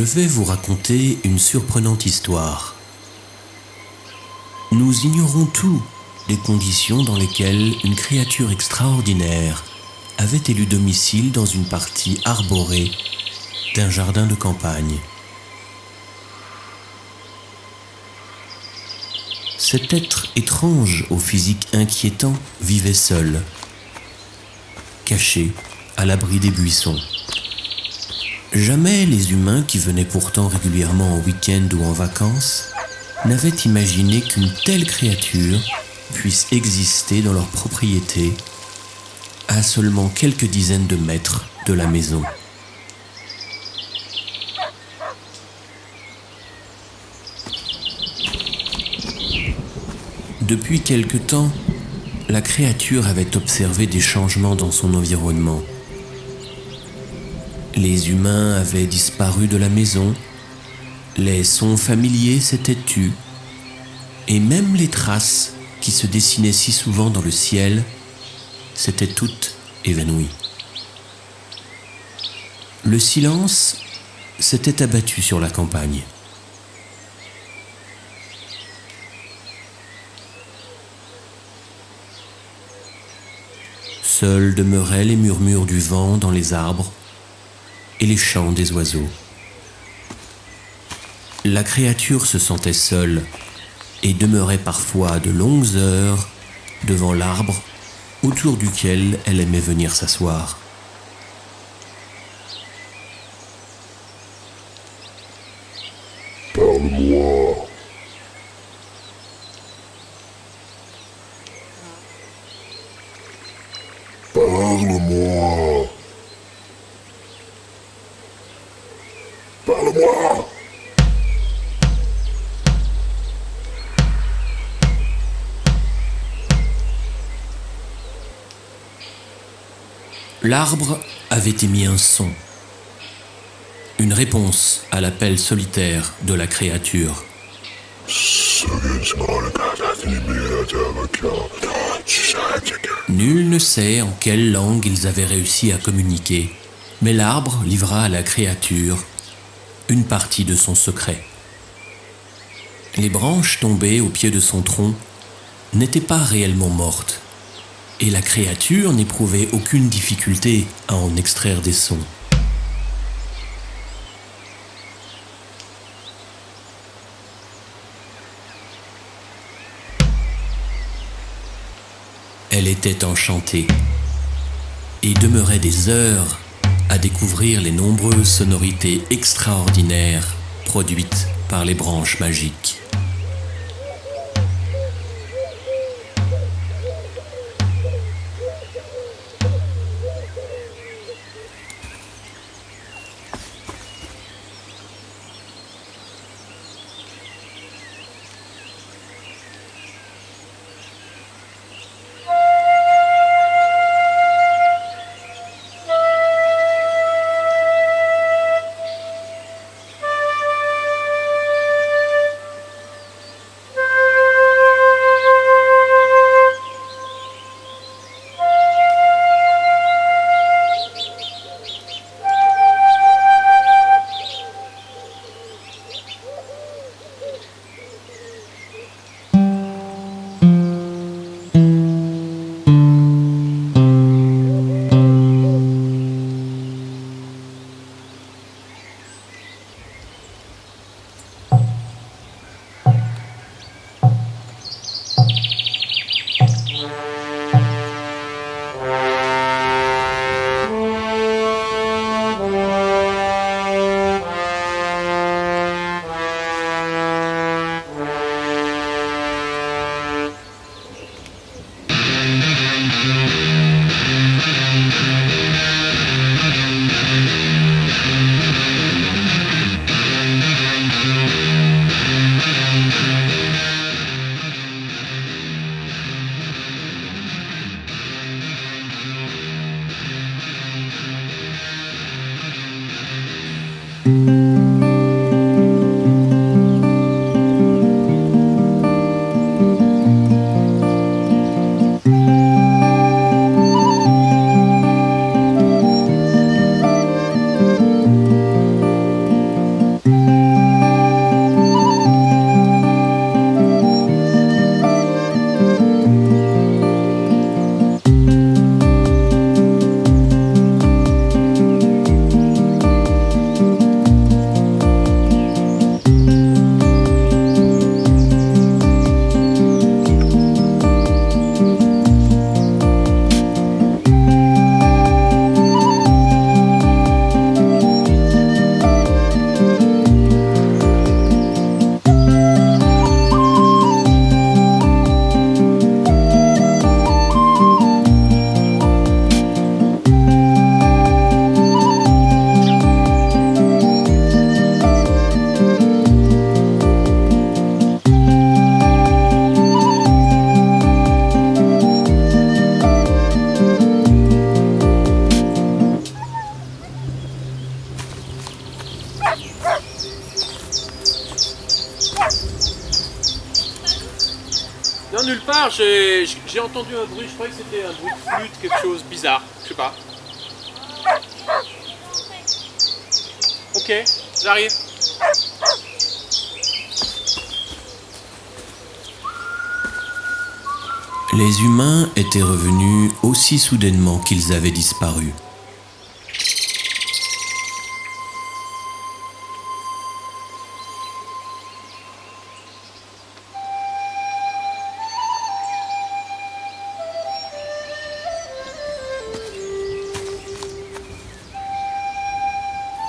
Je vais vous raconter une surprenante histoire. Nous ignorons tous les conditions dans lesquelles une créature extraordinaire avait élu domicile dans une partie arborée d'un jardin de campagne. Cet être étrange au physique inquiétant vivait seul, caché à l'abri des buissons. Jamais les humains qui venaient pourtant régulièrement en week-end ou en vacances n'avaient imaginé qu'une telle créature puisse exister dans leur propriété à seulement quelques dizaines de mètres de la maison. Depuis quelque temps, la créature avait observé des changements dans son environnement. Les humains avaient disparu de la maison, les sons familiers s'étaient tus, et même les traces qui se dessinaient si souvent dans le ciel s'étaient toutes évanouies. Le silence s'était abattu sur la campagne. Seuls demeuraient les murmures du vent dans les arbres et les chants des oiseaux. La créature se sentait seule et demeurait parfois de longues heures devant l'arbre autour duquel elle aimait venir s'asseoir. Parle-moi. Parle-moi. Parle-moi. L'arbre avait émis un son, une réponse à l'appel solitaire de la créature. Nul ne sait en quelle langue ils avaient réussi à communiquer, mais l'arbre livra à la créature une partie de son secret. Les branches tombées au pied de son tronc n'étaient pas réellement mortes, et la créature n'éprouvait aucune difficulté à en extraire des sons. Elle était enchantée et demeurait des heures à découvrir les nombreuses sonorités extraordinaires produites par les branches magiques. Non, nulle part, j'ai entendu un bruit, je croyais que c'était un bruit de flûte, quelque chose bizarre, je sais pas. Ok, j'arrive. Les humains étaient revenus aussi soudainement qu'ils avaient disparu.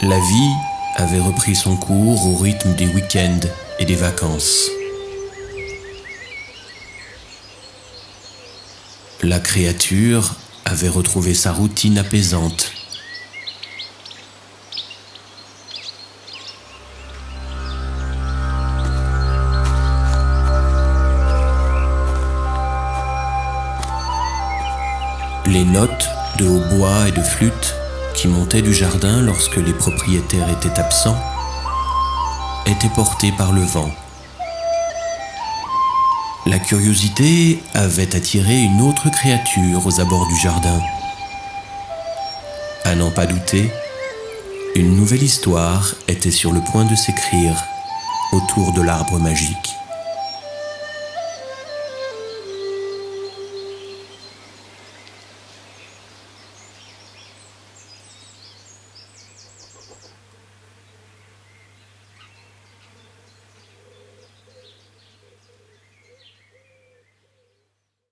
La vie avait repris son cours au rythme des week-ends et des vacances. La créature avait retrouvé sa routine apaisante. Les notes de hautbois et de flûte qui montaient du jardin lorsque les propriétaires étaient absents étaient portées par le vent. La curiosité avait attiré une autre créature aux abords du jardin. À n'en pas douter, une nouvelle histoire était sur le point de s'écrire autour de l'arbre magique.